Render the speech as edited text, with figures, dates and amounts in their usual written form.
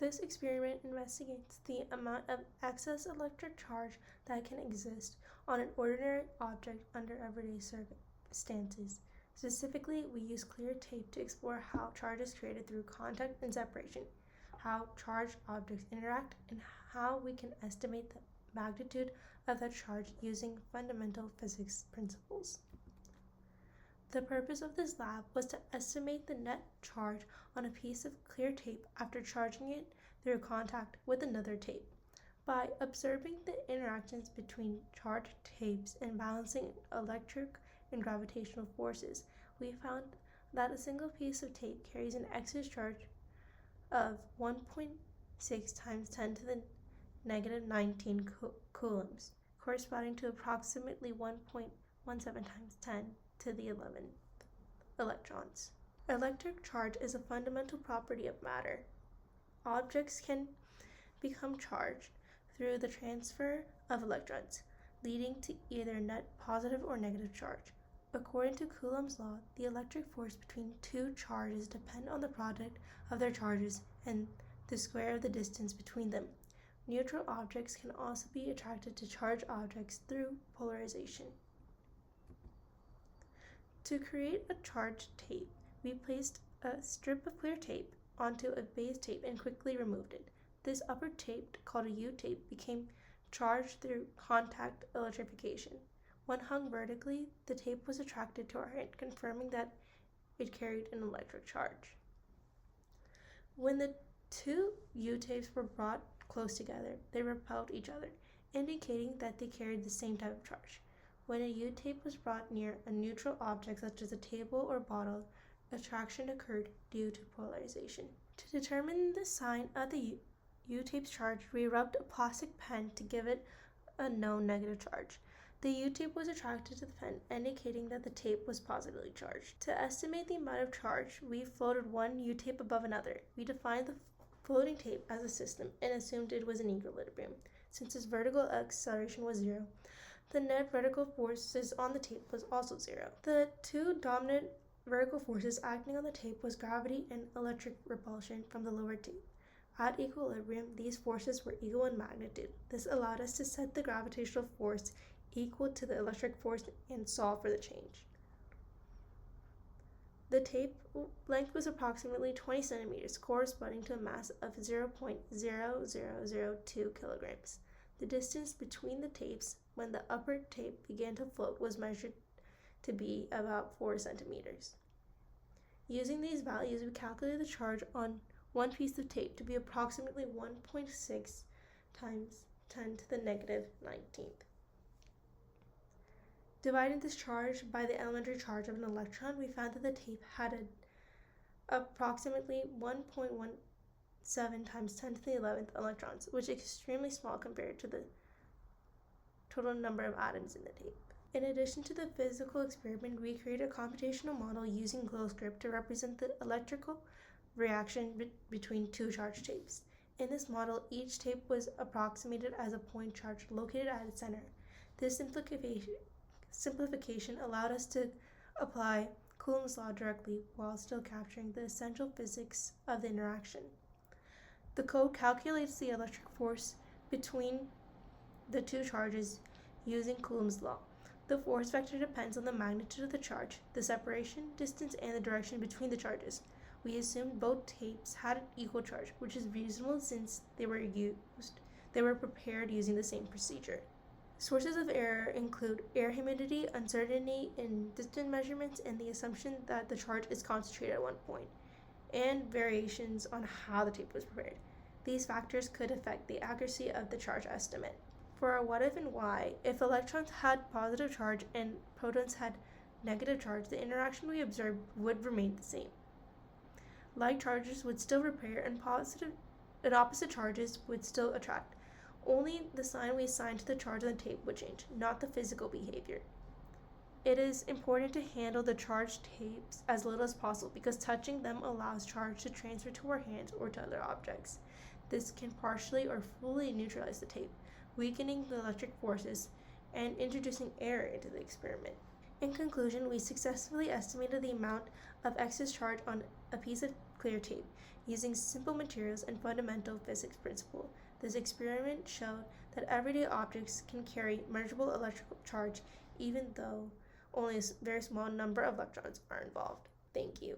This experiment investigates the amount of excess electric charge that can exist on an ordinary object under everyday circumstances. Specifically, we use clear tape to explore how charge is created through contact and separation, how charged objects interact, and how we can estimate the magnitude of the charge using fundamental physics principles. The purpose of this lab was to estimate the net charge on a piece of clear tape after charging it through contact with another tape. By observing the interactions between charged tapes and balancing electric and gravitational forces, we found that a single piece of tape carries an excess charge of 1.6 times 10 to the negative 19 coulombs, corresponding to approximately 1.17 times 10 to the 11th electrons. Electric charge is a fundamental property of matter. Objects can become charged through the transfer of electrons, leading to either net positive or negative charge. According to Coulomb's law, the electric force between two charges depend on the product of their charges and the square of the distance between them. Neutral objects can also be attracted to charged objects through polarization. To create a charged tape, we placed a strip of clear tape onto a base tape and quickly removed it. This upper tape, called a U-tape, became charged through contact electrification. When hung vertically, the tape was attracted to our hand, confirming that it carried an electric charge. When the two U-tapes were brought close together, they repelled each other, indicating that they carried the same type of charge. When a U-tape was brought near a neutral object such as a table or bottle, attraction occurred due to polarization. To determine the sign of the U-tape's charge, we rubbed a plastic pen to give it a known negative charge. The U-tape was attracted to the pen, indicating that the tape was positively charged. To estimate the amount of charge, we floated one U-tape above another. We defined the floating tape as a system and assumed it was in equilibrium. Since its vertical acceleration was 0, the net vertical forces on the tape was also 0. The two dominant vertical forces acting on the tape was gravity and electric repulsion from the lower tape. At equilibrium, these forces were equal in magnitude. This allowed us to set the gravitational force equal to the electric force and solve for the change. The tape length was approximately 20 centimeters, corresponding to a mass of 0.0002 kilograms. The distance between the tapes when the upper tape began to float was measured to be about 4 centimeters. Using these values, we calculated the charge on one piece of tape to be approximately 1.6 times 10 to the negative 19th. Dividing this charge by the elementary charge of an electron, we found that the tape had approximately 1.17 times 10 to the 11th electrons, which is extremely small compared to the total number of atoms in the tape. In addition to the physical experiment, we created a computational model using glow script to represent the electrical reaction between two charged tapes. In this model, each tape was approximated as a point charge located at its center. This simplification allowed us to apply Coulomb's law directly while still capturing the essential physics of the interaction. The code calculates the electric force between the two charges using Coulomb's law. The force vector depends on the magnitude of the charge, the separation, distance, and the direction between the charges. We assumed both tapes had an equal charge, which is reasonable since they were prepared using the same procedure. Sources of error include air humidity, uncertainty in distance measurements, and the assumption that the charge is concentrated at one point, and variations on how the tape was prepared. These factors could affect the accuracy of the charge estimate. For our what if and why, if electrons had positive charge and protons had negative charge, the interaction we observed would remain the same. Like charges would still repair and opposite charges would still attract. Only the sign we assigned to the charge on the tape would change, not the physical behavior. It is important to handle the charged tapes as little as possible because touching them allows charge to transfer to our hands or to other objects. This can partially or fully neutralize the tape, weakening the electric forces and introducing error into the experiment. In conclusion, we successfully estimated the amount of excess charge on a piece of clear tape using simple materials and fundamental physics principle. This experiment showed that everyday objects can carry measurable electrical charge even though only a very small number of electrons are involved. Thank you.